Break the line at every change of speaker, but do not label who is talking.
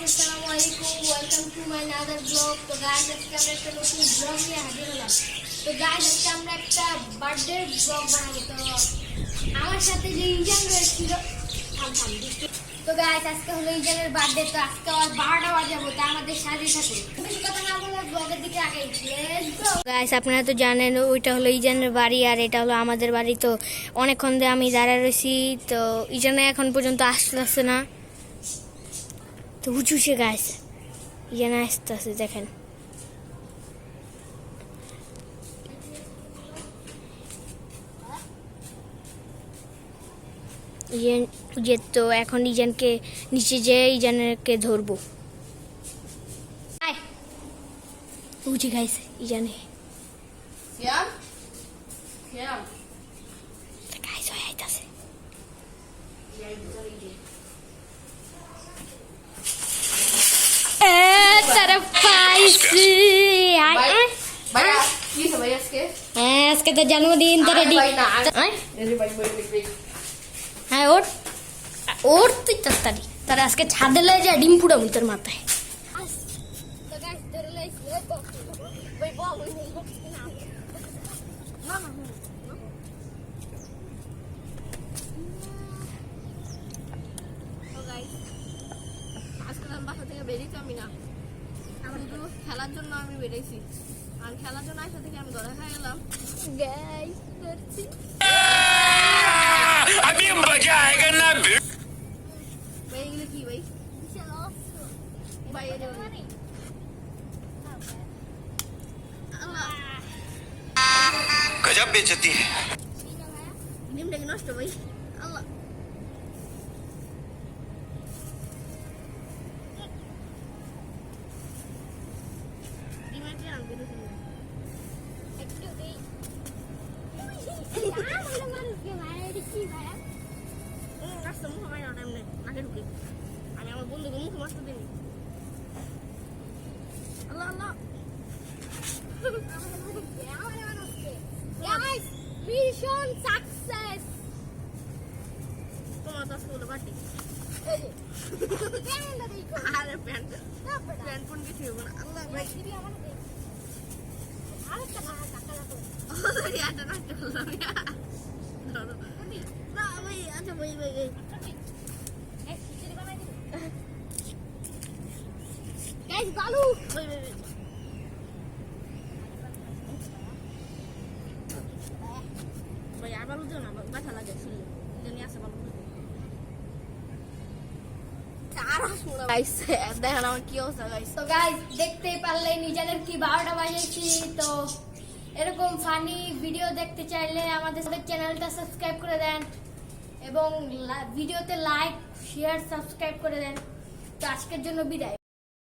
আসসালামু আলাইকুম, welcome to my another blog. তো গাইস, আজকে আমরা একটা নতুন ব্লগ নিয়ে হাজির হলাম। তো গাইস, আজকে আমরা একটা বার্থডে ব্লগ বানাবো। তো আমার সাথে যে ইজান রয়েছিল, তো গাইস আজকে হলো ইজানের বার্থডে। তো আজকে আর 12টা বাজাবো, তা আমাদের সাথে সাথে বেশি কথা না বলে ব্লগের দিকে আগে গাইস, আপনারা তো জানেন ওইটা হলো ইজানের বাড়ি আর এটা হলো আমাদের বাড়ি। তো অনেকক্ষণ ধরে আমি দাঁড়ায় রয়েছি, তো ইজানে এখন পর্যন্ত আসতেছে না। তো উঁচুছে গাছ ইজানে আসতেছে, দেখেন। তো এখন ইজানকে নিচে যেয়ে ইজানকে ধরবো। উঁচি গাইছে ইজানে গাইস হয়ে আইতাছে। আজকে তো জন্মদিন তো রেডি। হ্যাঁ ওর ওর তুই তাড়াতাড়ি তার আজকে ছাদে লাই যা ডিম পুড়া তোর মাথায়।
বাসা থেকে বেরিয়েছি না, শুধু খেলার জন্য আমি বেরিয়েছি। আর খেলার জন্য আসা থেকে আমি ধরে খাই গেলাম। ভাই এগুলো কি ভাই? ভাই
गजब बेइज्जती है।
ডিমটা কি নষ্ট ভাই? আল্লাহ আমি আমার বন্ধুকে মুখে মারতে দিই। আল্লাহ আল্লাহ
মিশন সাকসেস।
তোমার তো স্কুলে পার্টি। আরে প্যান্ট কোন কিছু হবে না। আল্লাহ ভাই আচ্ছা নষ্ট করলাম না ভাই। আচ্ছা ভাই ভাই
গাইস বালু
ভাই ভাই ভাই আর বালু দিও না, ব্যথা লাগে শুনলে। জানি আছে বালু দেখেন আমার কি অবস্থা গাইস।
তো গাইস, দেখতেই পারলেন ইজানের কি 12টা বাজেছি। তো এরকম ফানি ভিডিও দেখতে চাইলে আমাদের চ্যানেলটা সাবস্ক্রাইব করে দেন এবং ভিডিওতে লাইক শেয়ার সাবস্ক্রাইব করে দেন। তো আজকের জন্য বিদায়।